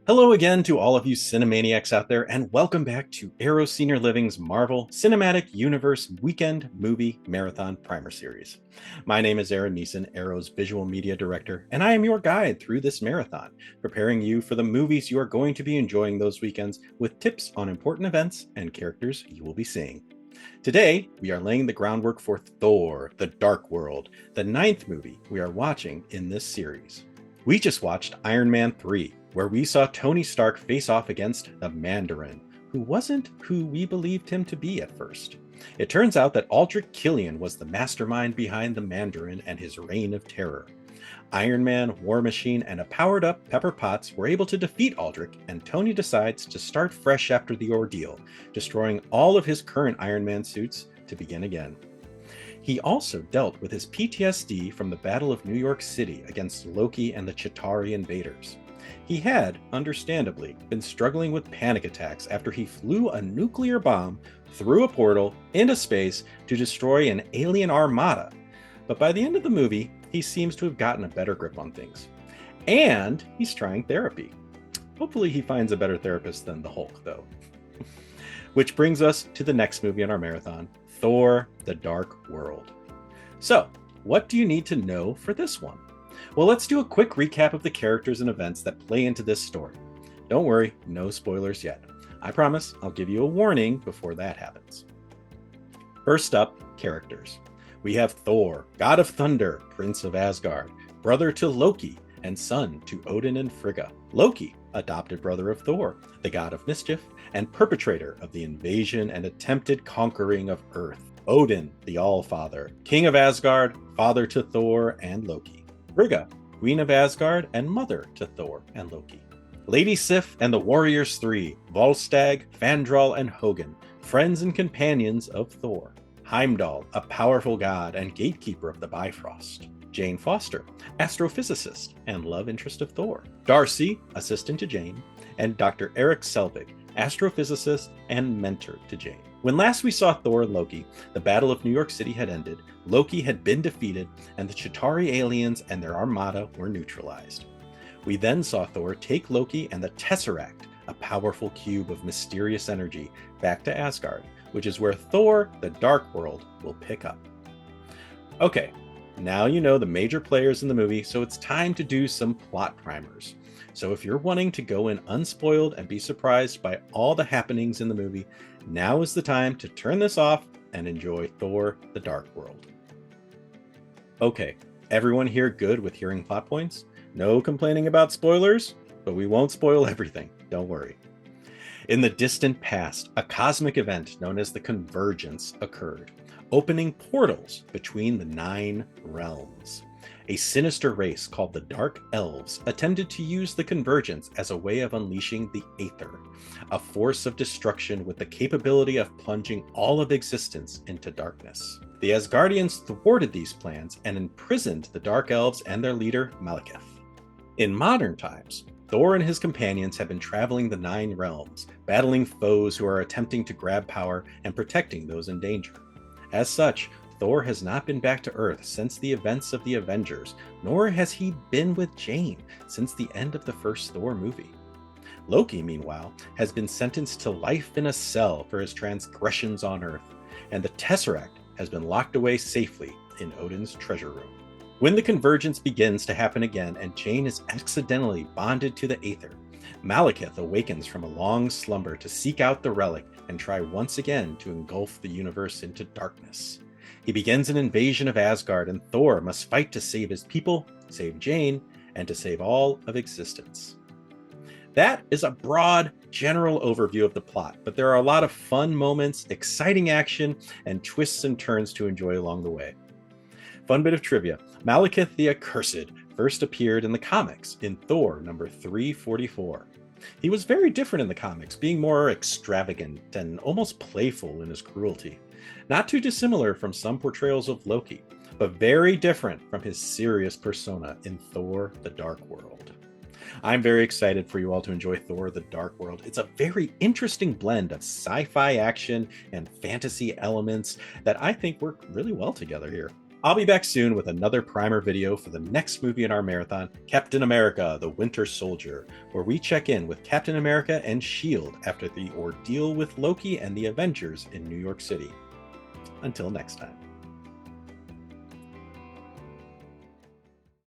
Hello again to all of you Cinemaniacs out there, and welcome back to Arrow Senior Living's Marvel Cinematic Universe Weekend Movie Marathon Primer Series. My name is Aaron Neeson, Arrow's Visual Media Director, and I am your guide through this marathon, preparing you for the movies you are going to be enjoying those weekends with tips on important events and characters you will be seeing. Today, we are laying the groundwork for Thor, The Dark World, the ninth movie we are watching in this series. We just watched Iron Man 3, where we saw Tony Stark face off against the Mandarin, who wasn't who we believed him to be at first. It turns out that Aldrich Killian was the mastermind behind the Mandarin and his reign of terror. Iron Man, War Machine, and a powered up Pepper Potts were able to defeat Aldrich, and Tony decides to start fresh after the ordeal, destroying all of his current Iron Man suits to begin again. He also dealt with his PTSD from the Battle of New York City against Loki and the Chitauri invaders. He had, understandably, been struggling with panic attacks after he flew a nuclear bomb through a portal into space to destroy an alien armada. But by the end of the movie, he seems to have gotten a better grip on things. And he's trying therapy. Hopefully he finds a better therapist than the Hulk, though. Which brings us to the next movie in our marathon, Thor, The Dark World. So, what do you need to know for this one? Well, let's do a quick recap of the characters and events that play into this story. Don't worry, no spoilers yet. I promise I'll give you a warning before that happens. First up, characters. We have Thor, God of Thunder, Prince of Asgard, brother to Loki, and son to Odin and Frigga. Loki, adopted brother of Thor, the god of mischief, and perpetrator of the invasion and attempted conquering of Earth. Odin, the All-Father, king of Asgard, father to Thor and Loki. Frigga, queen of Asgard and mother to Thor and Loki. Lady Sif and the Warriors Three, Volstagg, Fandral, and Hogun, friends and companions of Thor. Heimdall, a powerful god and gatekeeper of the Bifrost. Jane Foster, astrophysicist and love interest of Thor. Darcy, assistant to Jane, and Dr. Eric Selvig, astrophysicist and mentor to Jane. When last we saw Thor and Loki, the Battle of New York City had ended, Loki had been defeated, and the Chitauri aliens and their armada were neutralized. We then saw Thor take Loki and the Tesseract, a powerful cube of mysterious energy, back to Asgard, which is where Thor, the Dark World, will pick up. Okay, now you know the major players in the movie, so it's time to do some plot primers. So if you're wanting to go in unspoiled and be surprised by all the happenings in the movie, now is the time to turn this off and enjoy Thor, the Dark World. Okay, everyone here good with hearing plot points? No complaining about spoilers? But we won't spoil everything, don't worry. In the distant past, a cosmic event known as the Convergence occurred, opening portals between the 9 realms. A sinister race called the Dark Elves attempted to use the Convergence as a way of unleashing the Aether, a force of destruction with the capability of plunging all of existence into darkness. The Asgardians thwarted these plans and imprisoned the Dark Elves and their leader, Malekith. In modern times, Thor and his companions have been traveling the 9 realms, battling foes who are attempting to grab power and protecting those in danger. As such, Thor has not been back to Earth since the events of the Avengers, nor has he been with Jane since the end of the first Thor movie. Loki, meanwhile, has been sentenced to life in a cell for his transgressions on Earth, and the Tesseract has been locked away safely in Odin's treasure room. When the Convergence begins to happen again and Jane is accidentally bonded to the Aether, Malekith awakens from a long slumber to seek out the relic and try once again to engulf the universe into darkness. He begins an invasion of Asgard, and Thor must fight to save his people, save Jane, and to save all of existence. That is a broad, general overview of the plot, but there are a lot of fun moments, exciting action, and twists and turns to enjoy along the way. Fun bit of trivia, Malekith the Accursed first appeared in the comics in Thor number 344. He was very different in the comics, being more extravagant and almost playful in his cruelty. Not too dissimilar from some portrayals of Loki, but very different from his serious persona in Thor, the Dark World. I'm very excited for you all to enjoy Thor, the Dark World. It's a very interesting blend of sci-fi action and fantasy elements that I think work really well together here. I'll be back soon with another primer video for the next movie in our marathon, Captain America: The Winter Soldier, where we check in with Captain America and S.H.I.E.L.D. after the ordeal with Loki and the Avengers in New York City. Until next time.